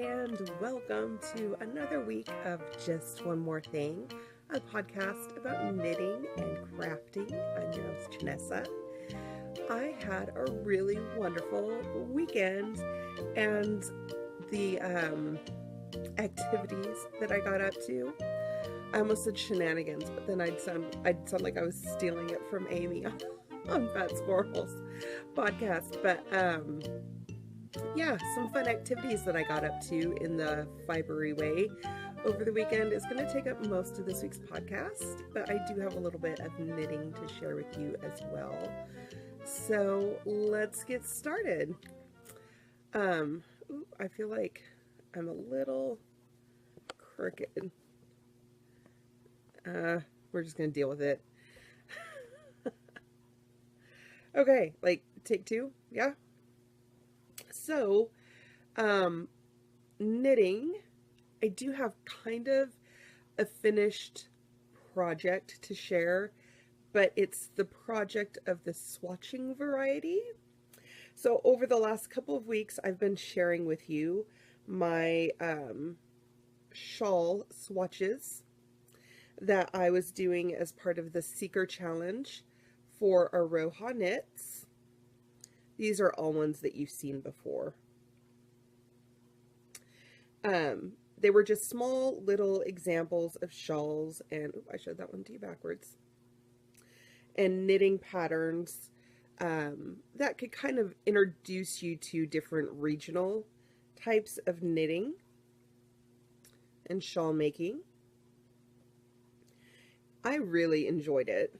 and welcome to another week of Just One More Thing, a podcast about knitting and crafting. I'm your host, Janessa. I had a really wonderful weekend, and the activities that I got up to, I almost said shenanigans, but then I'd sound like I was stealing it from Amy on Fat Squirrel's podcast. But yeah, some fun activities that I got up to in the fibery way over the weekend is going to take up most of this week's podcast, but I do have a little bit of knitting to share with you as well. So let's get started. I feel like I'm a little crooked. We're just going to deal with it. Okay, like take two, yeah? So, knitting, I do have kind of a finished project to share, but it's the project of the swatching variety. So over the last couple of weeks, I've been sharing with you my shawl swatches that I was doing as part of the Seeker Challenge for Aroha Knits. These are all ones that you've seen before. They were just small little examples of shawls and, I showed that one to you backwards, and knitting patterns that could kind of introduce you to different regional types of knitting and shawl making. I really enjoyed it.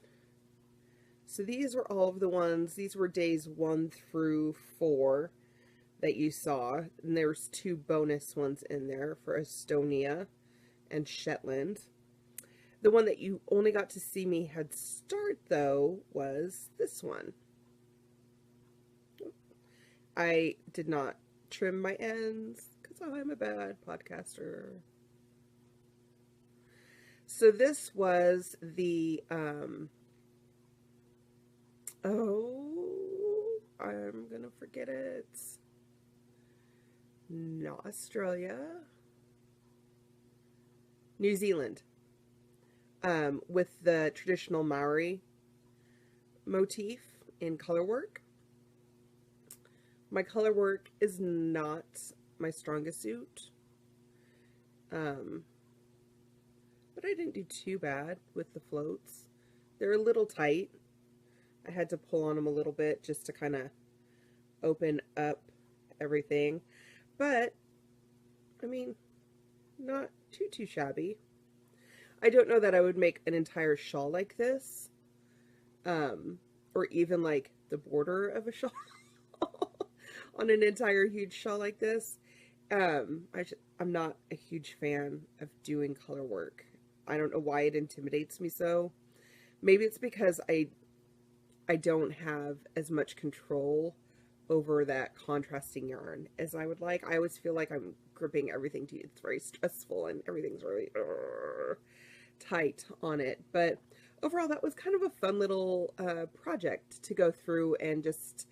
So these were all of the ones, these were days 1 through 4 that you saw, and there's 2 bonus ones in there for Estonia and Shetland. The one that you only got to see me head start, though, was this one. I did not trim my ends, because I'm a bad podcaster. So this was the, I'm gonna forget it. Not Australia. New Zealand. With the traditional Maori motif in color work. My color work is not my strongest suit. But I didn't do too bad with the floats. They're a little tight. I had to pull on them a little bit just to kind of open up everything. But, I mean, not too shabby. I don't know that I would make an entire shawl like this. Or even like the border of a shawl on an entire huge shawl like this. I'm not a huge fan of doing color work. I don't know why it intimidates me so. Maybe it's because I don't have as much control over that contrasting yarn as I would like. I always feel like I'm gripping everything to you. It's very stressful and everything's really tight on it. But overall, that was kind of a fun little project to go through and just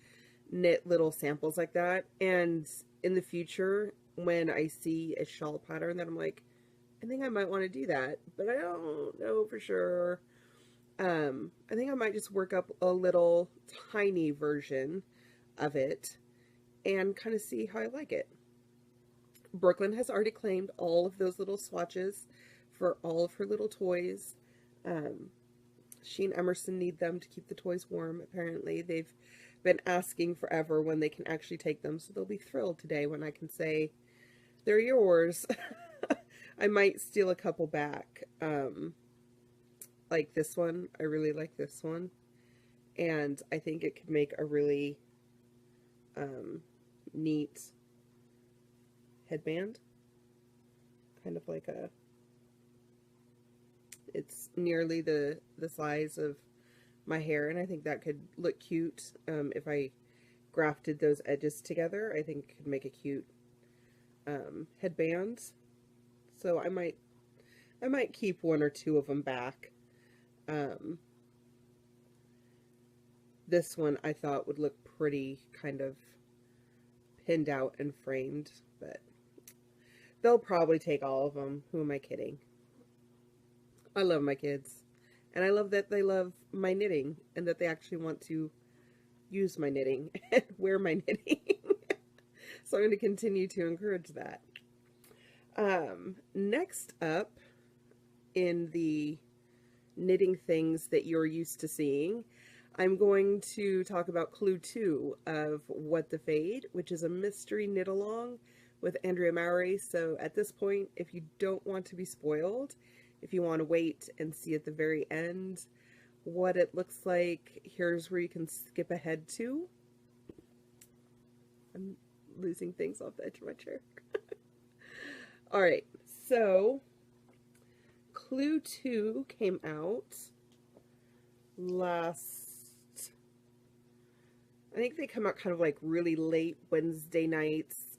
knit little samples like that. And in the future, when I see a shawl pattern that I'm like, I think I might want to do that, but I don't know for sure. I think I might just work up a little tiny version of it and kind of see how I like it. Brooklyn has already claimed all of those little swatches for all of her little toys. She and Emerson need them to keep the toys warm, apparently. They've been asking forever when they can actually take them, so they'll be thrilled today when I can say, they're yours. I might steal a couple back. Like this one. I really like this one. And I think it could make a really neat headband. Kind of like a... It's nearly the size of my hair, and I think that could look cute if I grafted those edges together. I think it could make a cute headband. So I might keep 1 or 2 of them back. This one I thought would look pretty kind of pinned out and framed, but They'll probably take all of them. Who am I kidding? I love my kids. And I love that they love my knitting and that they actually want to use my knitting and wear my knitting. So I'm going to continue to encourage that. Next up in the knitting things that you're used to seeing, I'm going to talk about Clue 2 of What the Fade, which is a mystery knit along with Andrea Mowry. So at this point, if you don't want to be spoiled, if you want to wait and see at the very end what it looks like, here's where you can skip ahead to. I'm losing things off the edge of my chair. All right, so Clue 2 came out I think they come out kind of like really late Wednesday nights.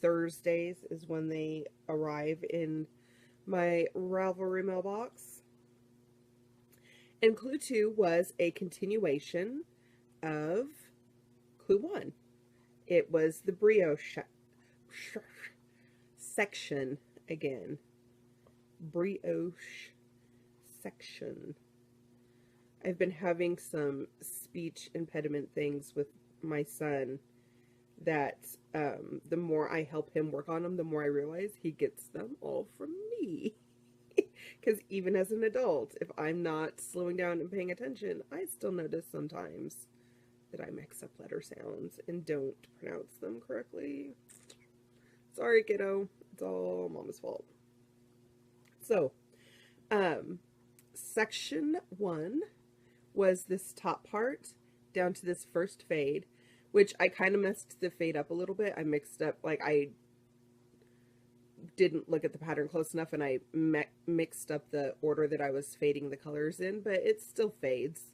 Thursdays is when they arrive in my Ravelry mailbox. And Clue 2 was a continuation of Clue 1. It was the brioche section again. Brioche section. I've been having some speech impediment things with my son that the more I help him work on them, the more I realize he gets them all from me. Because even as an adult, if I'm not slowing down and paying attention, I still notice sometimes that I mix up letter sounds and don't pronounce them correctly. Sorry, kiddo. It's all Mama's fault. So, section 1 was this top part down to this first fade, which I kind of messed the fade up a little bit. I mixed up, like I didn't look at the pattern close enough, and I mixed up the order that I was fading the colors in, but it still fades.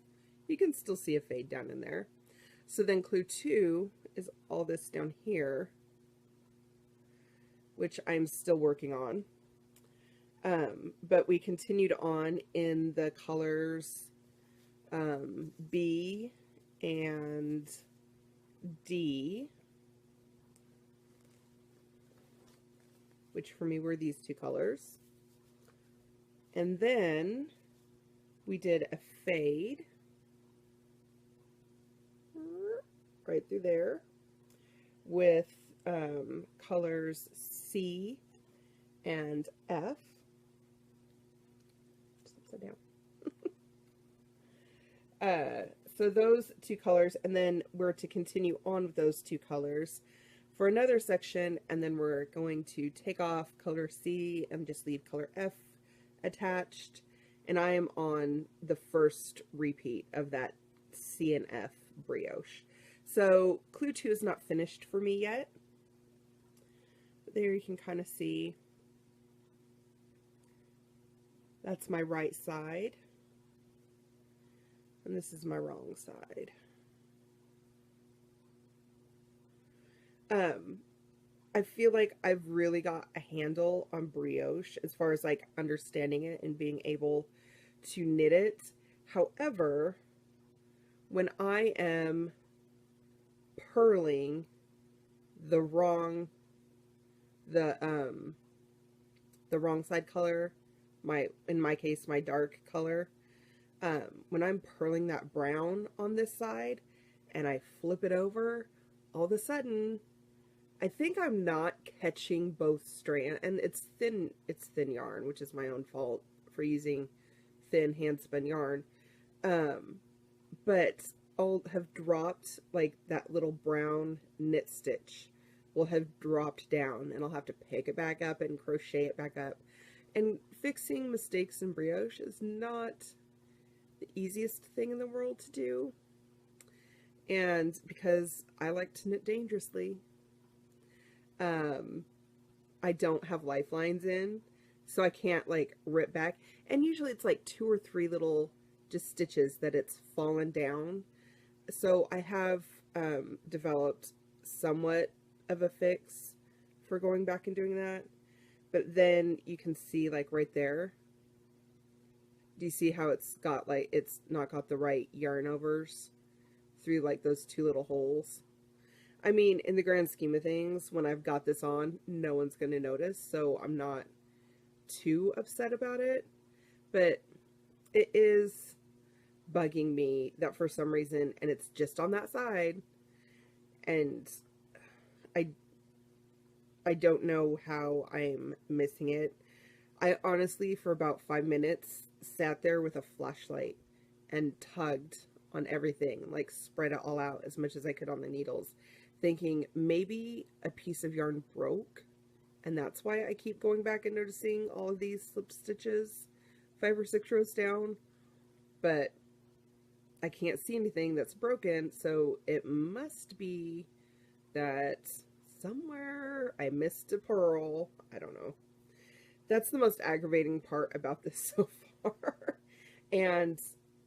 You can still see a fade down in there. So then Clue 2 is all this down here, which I'm still working on. But we continued on in the colors B and D, which for me were these two colors. And then we did a fade right through there with colors C and F. Just upside down. So those two colors, and then we're to continue on with those two colors for another section, and then we're going to take off color C and just leave color F attached. And I am on the first repeat of that C and F brioche. So Clue 2 is not finished for me yet. But there you can kind of see that's my right side. And this is my wrong side. I feel like I've really got a handle on brioche as far as like understanding it and being able to knit it. However, when I am purling the wrong side color, in my case my dark color, when I'm purling that brown on this side and I flip it over, all of a sudden I think I'm not catching both strands, and it's thin yarn, which is my own fault for using thin hand spun yarn. But I'll have dropped, like that little brown knit stitch will have dropped down, and I'll have to pick it back up and crochet it back up. And fixing mistakes in brioche is not the easiest thing in the world to do. And because I like to knit dangerously, I don't have lifelines in, so I can't like rip back. And usually it's like 2 or 3 little just stitches that it's fallen down. So I have developed somewhat of a fix for going back and doing that. But then you can see like right there, do you see how it's got like, it's not got the right yarn overs through like those 2 little holes? I mean, in the grand scheme of things, when I've got this on, no one's going to notice, so I'm not too upset about it. But it is bugging me that for some reason, and it's just on that side, and I I don't know how I'm missing it. I honestly, for about 5 minutes, sat there with a flashlight and tugged on everything, like spread it all out as much as I could on the needles, thinking maybe a piece of yarn broke, and that's why I keep going back and noticing all of these slip stitches 5 or 6 rows down. But I can't see anything that's broken, so it must be that somewhere I missed a purl. I don't know. That's the most aggravating part about this so far. And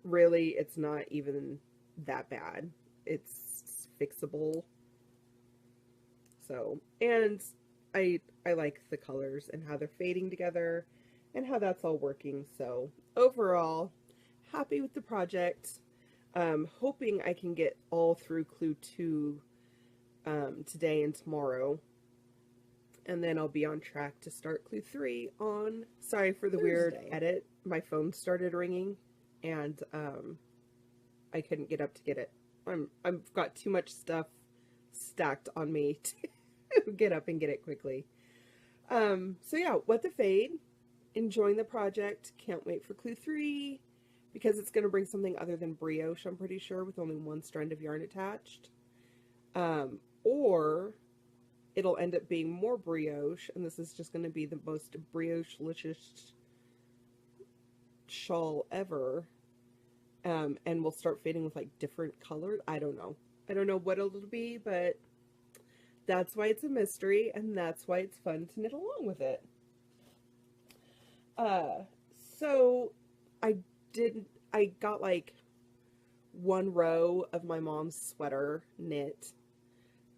really, it's not even that bad. It's fixable. So, and I like the colors and how they're fading together and how that's all working. So, overall, happy with the project. Hoping I can get all through Clue 2 today and tomorrow. And then I'll be on track to start Clue 3 on, sorry for the Thursday. Weird edit. My phone started ringing and I couldn't get up to get it. I've got too much stuff stacked on me to get up and get it quickly. So yeah, What the Fade. Enjoying the project. Can't wait for Clue 3 because it's going to bring something other than brioche, I'm pretty sure, with only one strand of yarn attached. Or it'll end up being more brioche, and this is just going to be the most brioche-licious shawl ever. And we'll start fading with like different colors. I don't know. I don't know what it'll be, but that's why it's a mystery, and that's why it's fun to knit along with it. So I got like one row of my mom's sweater knit,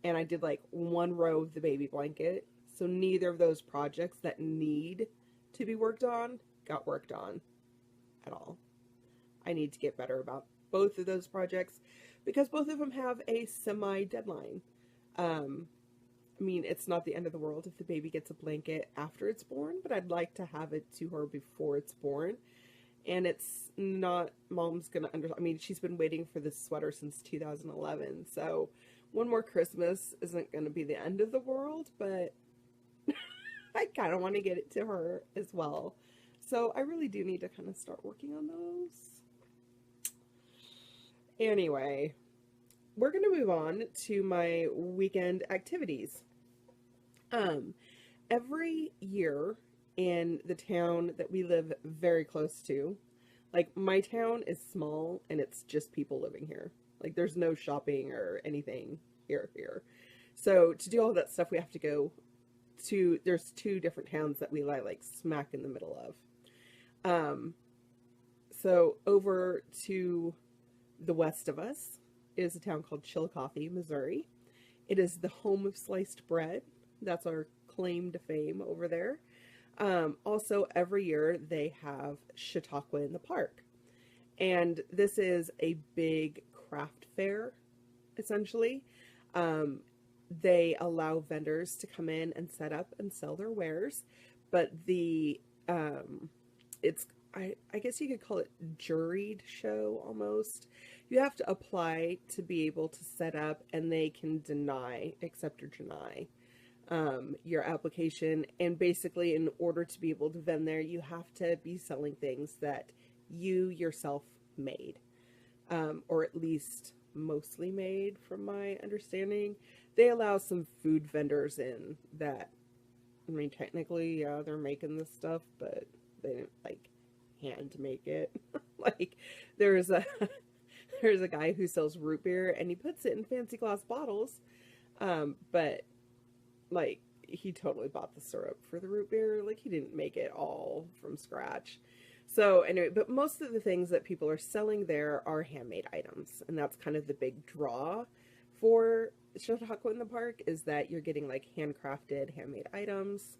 and I did like one row of the baby blanket. So neither of those projects that need to be worked on got worked on at all. I need to get better about both of those projects because both of them have a semi-deadline. I mean, it's not the end of the world if the baby gets a blanket after it's born, but I'd like to have it to her before it's born. And it's not, mom's gonna I mean, she's been waiting for this sweater since 2011, so one more Christmas isn't gonna be the end of the world, but I kind of want to get it to her as well. So I really do need to kind of start working on those. Anyway, we're going to move on to my weekend activities. Every year in the town that we live very close to, like my town is small and it's just people living here. Like there's no shopping or anything here. So to do all that stuff, we have to go to, there's 2 different towns that we lie like smack in the middle of. So over to the west of us is a town called Chillicothe, Missouri. It is the home of sliced bread. That's our claim to fame over there. Also, every year they have Chautauqua in the park. And this is a big craft fair, essentially. They allow vendors to come in and set up and sell their wares. But the, it's, I guess you could call it juried show almost. You have to apply to be able to set up, and they can accept or deny your application. And basically, in order to be able to vend there, you have to be selling things that you yourself made, or at least mostly made, from my understanding. They allow some food vendors in that, I mean, technically, yeah, they're making this stuff, but they didn't, like, hand make it. Like, there's a guy who sells root beer, and he puts it in fancy glass bottles, but, like, he totally bought the syrup for the root beer. Like, he didn't make it all from scratch. So, anyway, but most of the things that people are selling there are handmade items, and that's kind of the big draw for Chautauqua in the Park, is that you're getting, like, handcrafted, handmade items.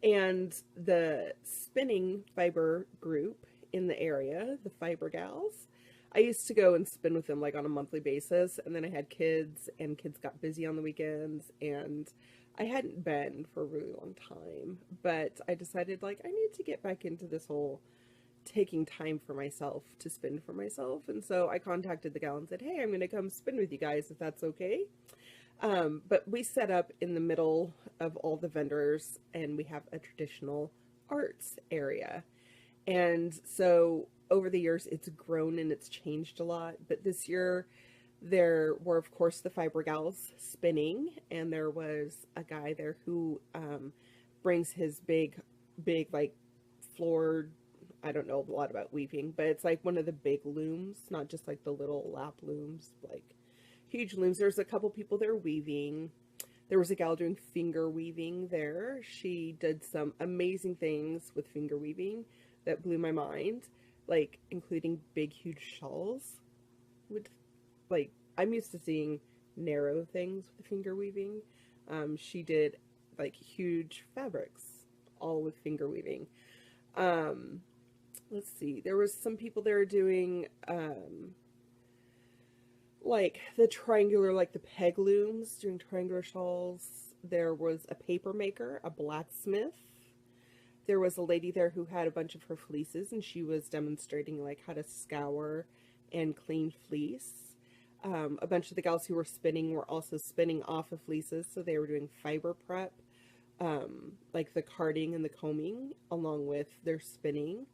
And the spinning fiber group in the area, the Fiber Gals, I used to go and spin with them like on a monthly basis, and then I had kids, and kids got busy on the weekends, and I hadn't been for a really long time. But I decided like I need to get back into this whole taking time for myself to spin for myself, and so I contacted the gal and said, "Hey, I'm going to come spin with you guys if that's okay." But we set up in the middle of all the vendors, and we have a traditional arts area. And so over the years, it's grown and it's changed a lot. But this year, there were, of course, the fiber gals spinning, and there was a guy there who brings his big, like, floor. I don't know a lot about weaving, but it's like one of the big looms, not just like the little lap looms, like huge looms. There's a couple people there weaving. There was a gal doing finger weaving there. She did some amazing things with finger weaving that blew my mind, like including big, huge shawls. With, like, I'm used to seeing narrow things with finger weaving. She did like huge fabrics, all with finger weaving. Let's see. There was some people there doing like the triangular, like the peg looms, doing triangular shawls. There was a paper maker, a blacksmith. There was a lady there who had a bunch of her fleeces, and she was demonstrating like how to scour and clean fleece. A bunch of the gals who were spinning were also spinning off of fleeces, so they were doing fiber prep, like the carding and the combing, along with their spinning.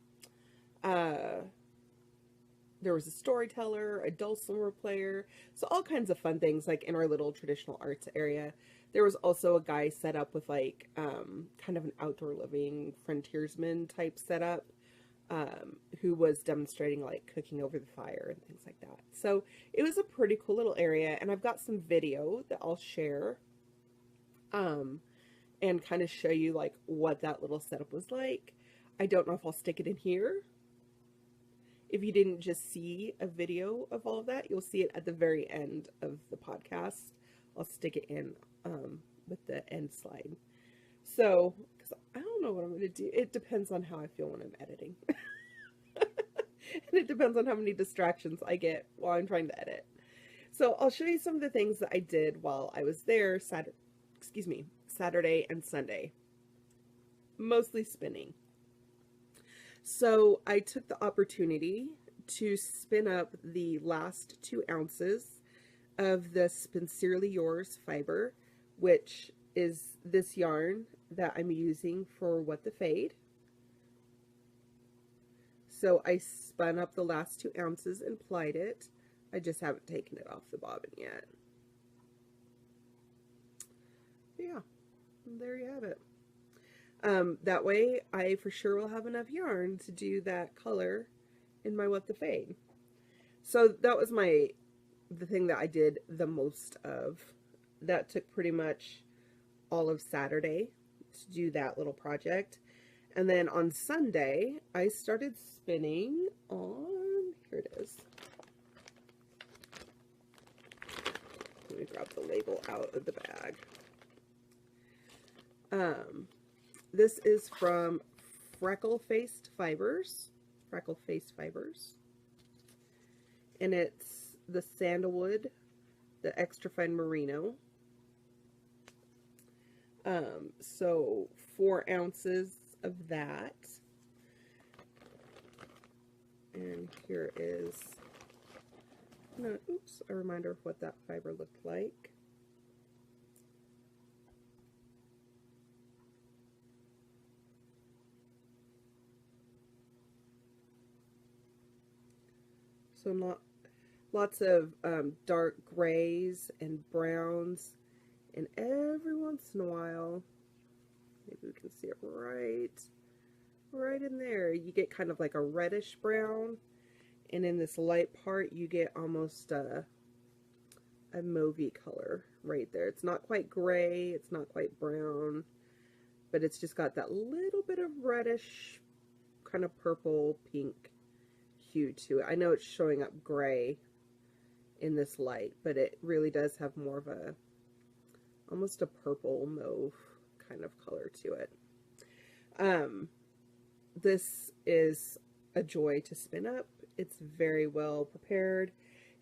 There was a storyteller, a dulcimer player, so all kinds of fun things like in our little traditional arts area. There was also a guy set up with like kind of an outdoor living frontiersman type setup, who was demonstrating like cooking over the fire and things like that. So it was a pretty cool little area, and I've got some video that I'll share and kind of show you like what that little setup was like. I don't know if I'll stick it in here. If you didn't just see a video of all of that, you'll see it at the very end of the podcast. I'll stick it in with the end slide. So, because I don't know what I'm going to do. It depends on how I feel when I'm editing. And it depends on how many distractions I get while I'm trying to edit. So I'll show you some of the things that I did while I was there Saturday and Sunday. Mostly spinning. So I took the opportunity to spin up the last 2 ounces of the Sincerely Yours fiber, which is this yarn that I'm using for What the Fade. So I spun up the last 2 ounces and plied it. I just haven't taken it off the bobbin yet. Yeah, there you have it. That way I for sure will have enough yarn to do that color in my What the Fade. So that was the thing that I did the most of. That took pretty much all of Saturday to do that little project. And then on Sunday, I started spinning on, here it is. Let me grab the label out of the bag. This is from Freckle Face Fibers, and it's the sandalwood, the extra fine merino. So 4 ounces of that, and here is a reminder of what that fiber looked like. So lots of dark grays and browns, and every once in a while, maybe we can see it right in there, you get kind of like a reddish brown, and in this light part you get almost a mauvey color right there. It's not quite gray, it's not quite brown, but it's just got that little bit of reddish kind of purple pink hue to it. I know it's showing up gray in this light, but it really does have more of a almost a purple mauve kind of color to it. This is a joy to spin up. It's very well prepared,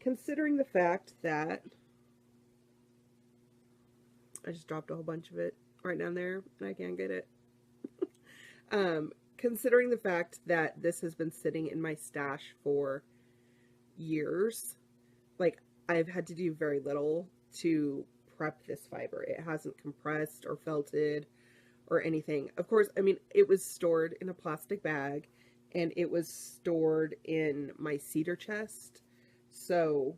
considering the fact that I just dropped a whole bunch of it right down there and I can't get it. Considering the fact that this has been sitting in my stash for years, like I've had to do very little to prep this fiber. It hasn't compressed or felted or anything. Of course, I mean, it was stored in a plastic bag and it was stored in my cedar chest. So,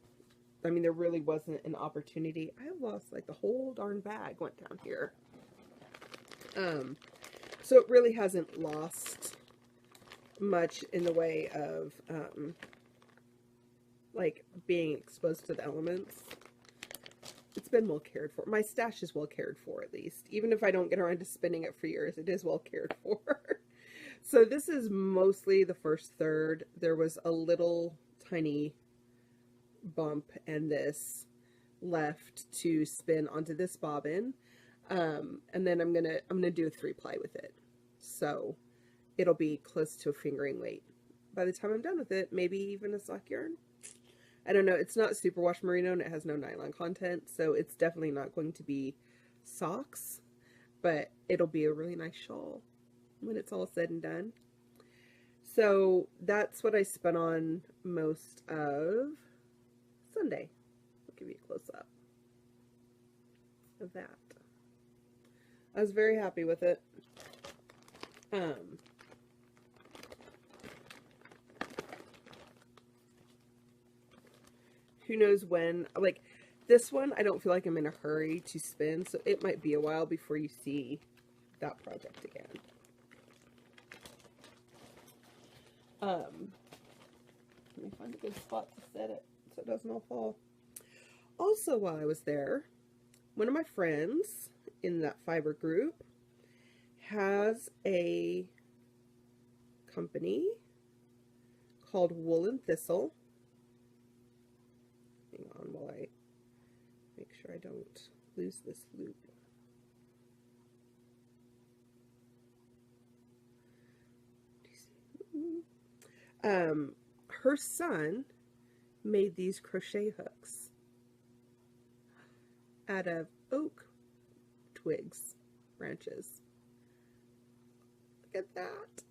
I mean, there really wasn't an opportunity. I have lost like the whole darn bag went down here. So it really hasn't lost much in the way of, like being exposed to the elements. It's been well cared for. My stash is well cared for, at least. Even if I don't get around to spinning it for years, it is well cared for. So this is mostly the first third. There was a little tiny bump and this left to spin onto this bobbin. And then I'm gonna do a 3-ply with it. So it'll be close to a fingering weight. By the time I'm done with it, maybe even a sock yarn. I don't know. It's not superwash merino and it has no nylon content, so it's definitely not going to be socks, but it'll be a really nice shawl when it's all said and done. So that's what I spent on most of Sunday. I'll give you a close up of that. I was very happy with it. Who knows when, like this one, I don't feel like I'm in a hurry to spin, so it might be a while before you see that project again. Let me find a good spot to set it so it doesn't all fall. Also, while I was there, one of my friends in that fiber group has a company called Wool and Thistle. Hang on while I make sure I don't lose this loop. Her son made these crochet hooks out of oak twigs, branches. Look at that.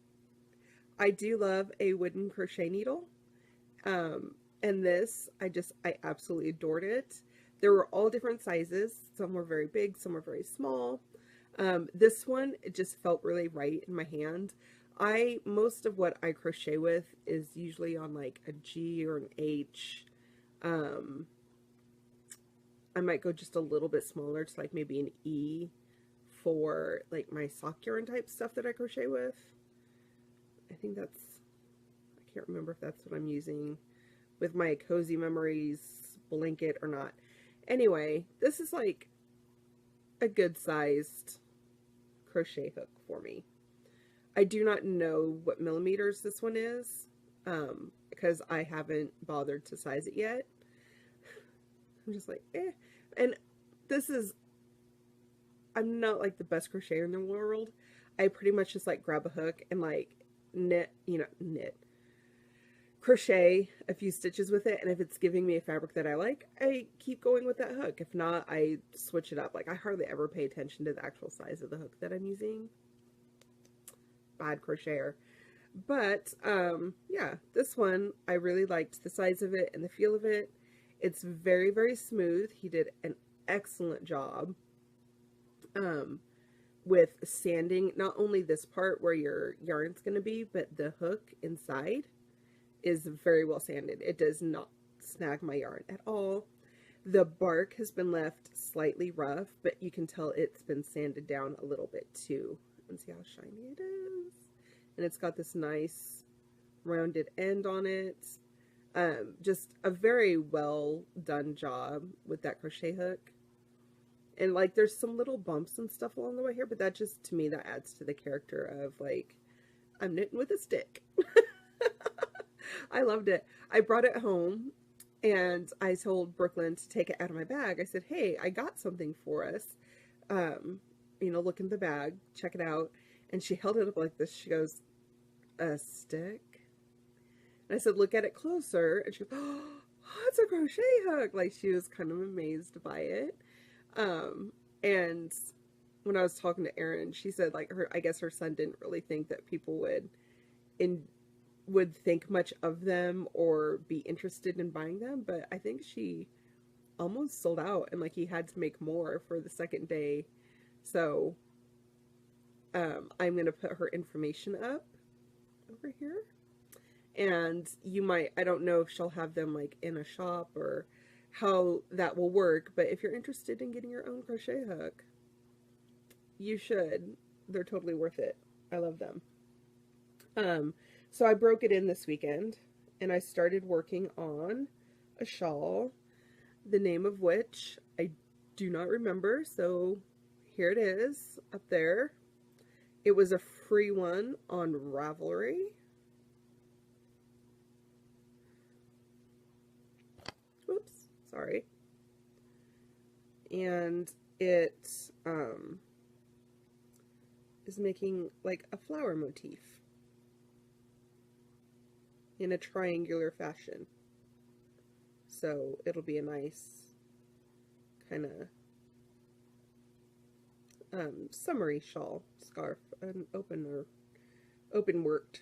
I do love a wooden crochet needle. And this, I absolutely adored it. There were all different sizes. Some were very big, some were very small. This one, it just felt really right in my hand. Most of what I crochet with is usually on like a G or an H. I might go just a little bit smaller to like maybe an E for like my sock yarn type stuff that I crochet with. I think I can't remember if that's what I'm using with my Cozy Memories blanket or not. Anyway, this is like a good sized crochet hook for me. I do not know what millimeters this one is, because I haven't bothered to size it yet. I'm just like, eh. And I'm not like the best crocheter in the world. I pretty much just like grab a hook and like crochet a few stitches with it, and if it's giving me a fabric that I like, I keep going with that hook. If not, I switch it up. Like, I hardly ever pay attention to the actual size of the hook that I'm using. Bad crocheter. But yeah, this one, I really liked the size of it and the feel of it. It's very, very smooth. He did an excellent job with sanding not only this part where your yarn's going to be, but the hook inside is very well sanded. It does not snag my yarn at all. The bark has been left slightly rough, but you can tell it's been sanded down a little bit too. And see how shiny it is. And it's got this nice rounded end on it. Just a very well done job with that crochet hook. And like there's some little bumps and stuff along the way here, but that just, to me, that adds to the character of like, I'm knitting with a stick. I loved it. I brought it home and I told Brooklyn to take it out of my bag. I said, hey, I got something for us. Look in the bag, check it out. And she held it up like this. She goes, a stick? And I said, look at it closer. And she goes, oh, it's a crochet hook. Like, she was kind of amazed by it. And when I was talking to Erin, she said, like, I guess her son didn't really think that people would think much of them or be interested in buying them. But I think she almost sold out, and like, he had to make more for the second day. So I'm going to put her information up over here. And you might, I don't know if she'll have them like in a shop or how that will work, but if you're interested in getting your own crochet hook, you should. They're totally worth it. I love them. So I broke it in this weekend, and I started working on a shawl, the name of which I do not remember, so here it is up there. It was a free one on Ravelry. Whoops, sorry. And it is making like a flower motif in a triangular fashion. So it'll be a nice kind of summery shawl, scarf, an open worked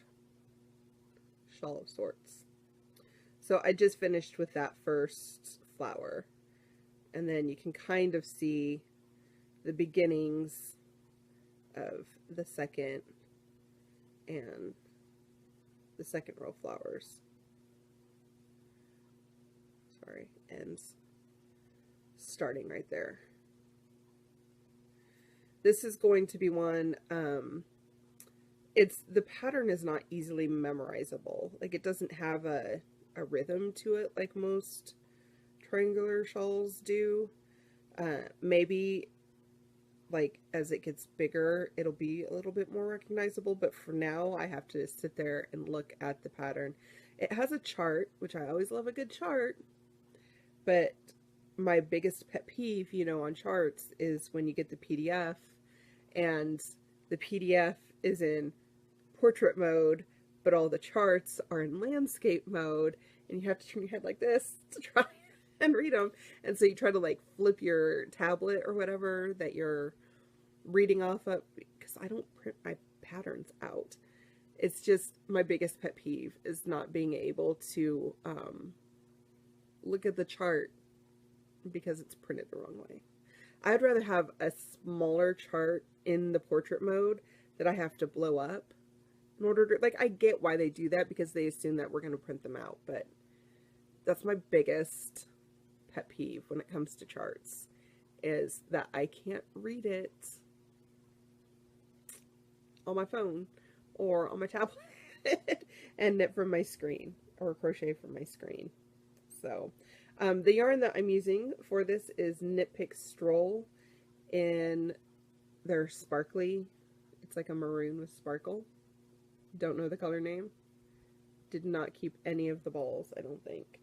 shawl of sorts. So I just finished with that first flower, and then you can kind of see the beginnings of the second and the second row flowers. Sorry, ends starting right there. This is going to be one, the pattern is not easily memorizable. Like, it doesn't have a rhythm to it like most triangular shawls do. Maybe like as it gets bigger, it'll be a little bit more recognizable, but for now I have to sit there and look at the pattern. It has a chart, which I always love a good chart, but my biggest pet peeve, you know, on charts is when you get the PDF and the PDF is in portrait mode, but all the charts are in landscape mode, and you have to turn your head like this to try and read them. And so you try to like flip your tablet or whatever that you're reading off of, because I don't print my patterns out. It's just my biggest pet peeve is not being able to look at the chart because it's printed the wrong way. I'd rather have a smaller chart in the portrait mode that I have to blow up in order to, like, I get why they do that because they assume that we're going to print them out, but that's my biggest pet peeve when it comes to charts, is that I can't read it on my phone or on my tablet and knit from my screen or crochet from my screen. So the yarn that I'm using for this is Knit Pick Stroll in their sparkly. It's like a maroon with sparkle. Don't know the color name. Did not keep any of the balls, I don't think.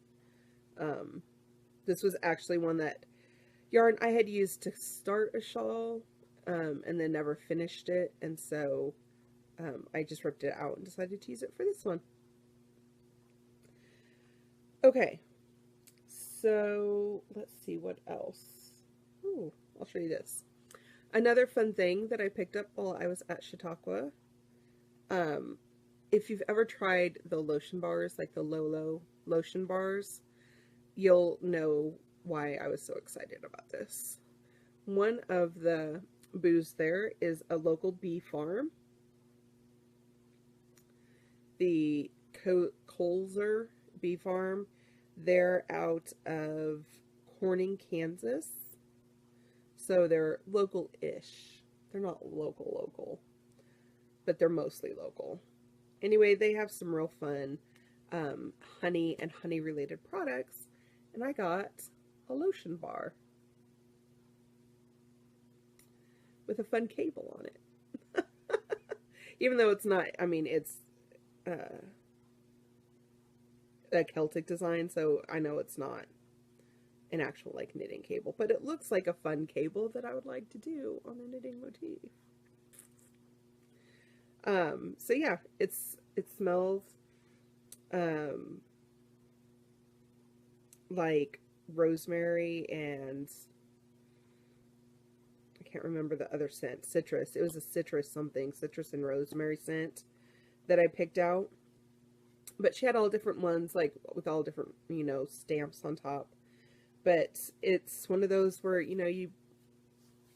This was actually one that yarn I had used to start a shawl and then never finished it, and so I just ripped it out and decided to use it for this one. Okay, so let's see what else. Ooh, I'll show you this. Another fun thing that I picked up while I was at Chautauqua, if you've ever tried the lotion bars, like the Lolo lotion bars, you'll know why I was so excited about this. One of the booths there is a local bee farm. The Colzer Bee Farm. They're out of Corning, Kansas. So they're local-ish. They're not local, but they're mostly local. Anyway, they have some real fun honey and honey-related products, and I got a lotion bar with a fun cable on it. Even though it's not, I mean, it's a Celtic design, so I know it's not an actual like knitting cable, but it looks like a fun cable that I would like to do on a knitting motif. So yeah, it smells um, like rosemary and I can't remember the other scent, citrus. It was a citrus something, citrus and rosemary scent that I picked out. But she had all different ones, like with all different, stamps on top. But it's one of those where, you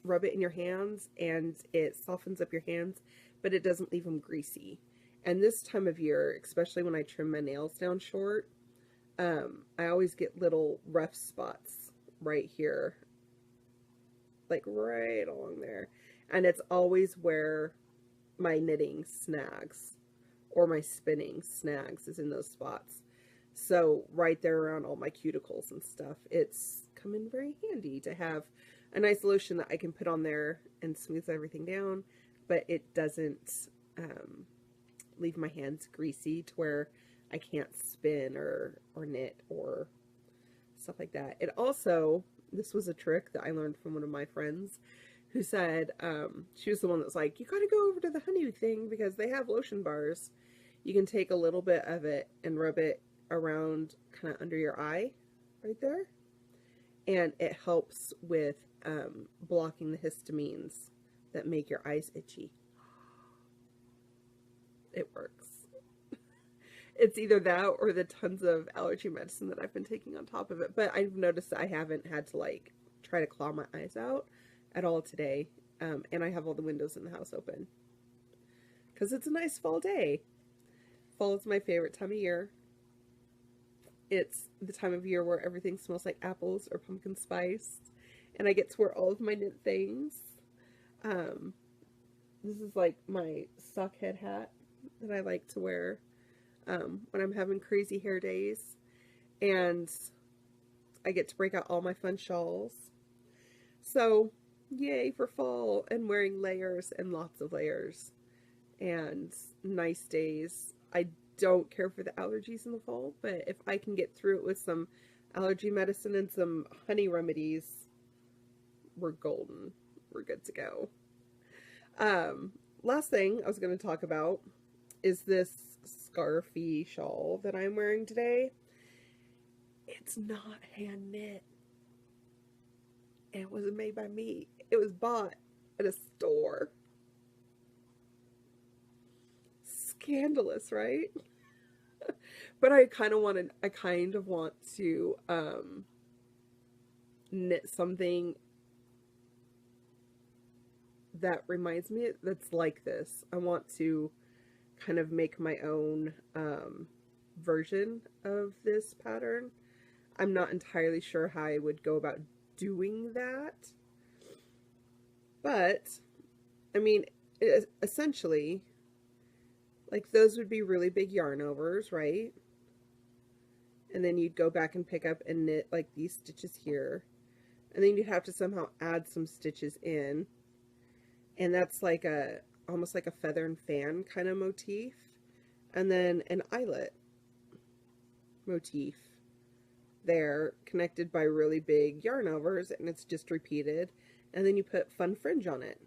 rub it in your hands and it softens up your hands, but it doesn't leave them greasy. And this time of year, especially when I trim my nails down short, I always get little rough spots right here, like right along there. And it's always where my knitting snags or my spinning snags is in those spots. So right there around all my cuticles and stuff, it's come in very handy to have a nice lotion that I can put on there and smooth everything down, but it doesn't leave my hands greasy to where I can't spin or knit or stuff like that. It also, this was a trick that I learned from one of my friends who said, she was the one that was like, you gotta go over to the honey thing because they have lotion bars. You can take a little bit of it and rub it around kind of under your eye right there. And it helps with blocking the histamines that make your eyes itchy. It works. It's either that or the tons of allergy medicine that I've been taking on top of it. But I've noticed that I haven't had to like try to claw my eyes out at all today. And I have all the windows in the house open because it's a nice fall day. Fall is my favorite time of year. It's the time of year where everything smells like apples or pumpkin spice, and I get to wear all of my knit things. This is like my sockhead hat that I like to wear when I'm having crazy hair days, and I get to break out all my fun shawls. So, yay for fall and wearing layers and lots of layers and nice days. I don't care for the allergies in the fall, but if I can get through it with some allergy medicine and some honey remedies, we're golden. We're good to go. Last thing I was going to talk about is this scarfy shawl that I'm wearing today. It's not hand knit. It wasn't made by me. It was bought at a store. Scandalous, right? But I kind of want to knit something that reminds me that's like this. I want to kind of make my own version of this pattern. I'm not entirely sure how I would go about doing that, but I mean, essentially, like those would be really big yarn overs, right? And then you'd go back and pick up and knit like these stitches here, and then you'd have to somehow add some stitches in, and that's like almost like a feather and fan kind of motif, and then an eyelet motif there connected by really big yarn overs, and it's just repeated, and then you put fun fringe on it.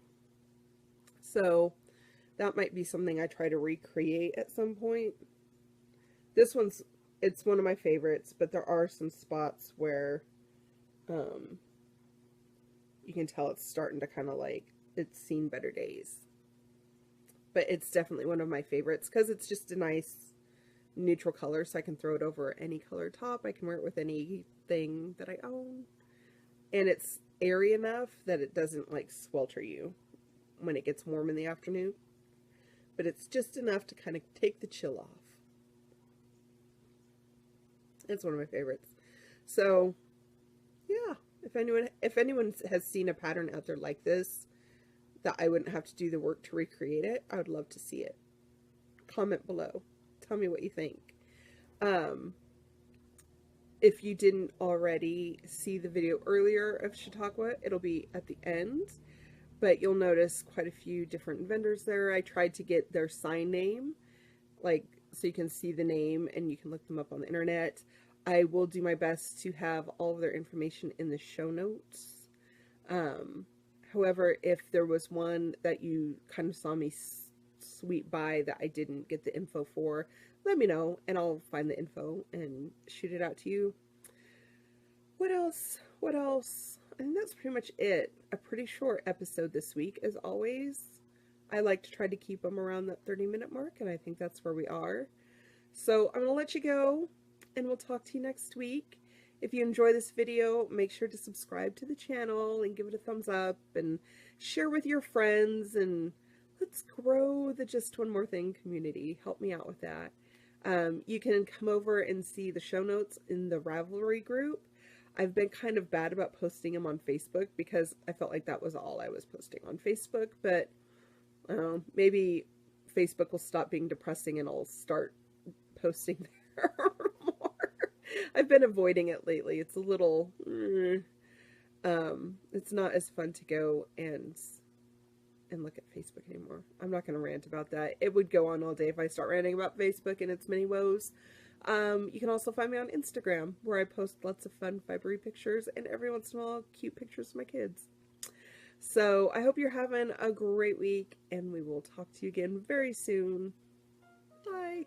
So that might be something I try to recreate at some point. It's one of my favorites, but there are some spots where you can tell it's starting to kind of like, it's seen better days. But it's definitely one of my favorites because it's just a nice neutral color, so I can throw it over any color top. I can wear it with anything that I own. And it's airy enough that it doesn't like swelter you when it gets warm in the afternoon. But it's just enough to kind of take the chill off. It's one of my favorites. So, yeah, if anyone has seen a pattern out there like this that I wouldn't have to do the work to recreate it, I would love to see it. Comment below. Tell me what you think. If you didn't already see the video earlier of Chautauqua, it'll be at the end. But you'll notice quite a few different vendors there. I tried to get their sign name, like, so you can see the name and you can look them up on the internet. I will do my best to have all of their information in the show notes. However, if there was one that you kind of saw me sweep by that I didn't get the info for, let me know and I'll find the info and shoot it out to you. What else? What else? I think that's pretty much it. A pretty short episode this week, as always. I like to try to keep them around that 30-minute mark, and I think that's where we are. So I'm going to let you go, and we'll talk to you next week. If you enjoy this video, make sure to subscribe to the channel and give it a thumbs up and share with your friends, and let's grow the Just One More Thing community. Help me out with that. You can come over and see the show notes in the Ravelry group. I've been kind of bad about posting them on Facebook because I felt like that was all I was posting on Facebook, but maybe Facebook will stop being depressing and I'll start posting there more. I've been avoiding it lately. It's a little, it's not as fun to go and look at Facebook anymore. I'm not going to rant about that. It would go on all day if I start ranting about Facebook and its many woes. You can also find me on Instagram, where I post lots of fun fibery pictures and every once in a while cute pictures of my kids. So I hope you're having a great week, and we will talk to you again very soon. Bye.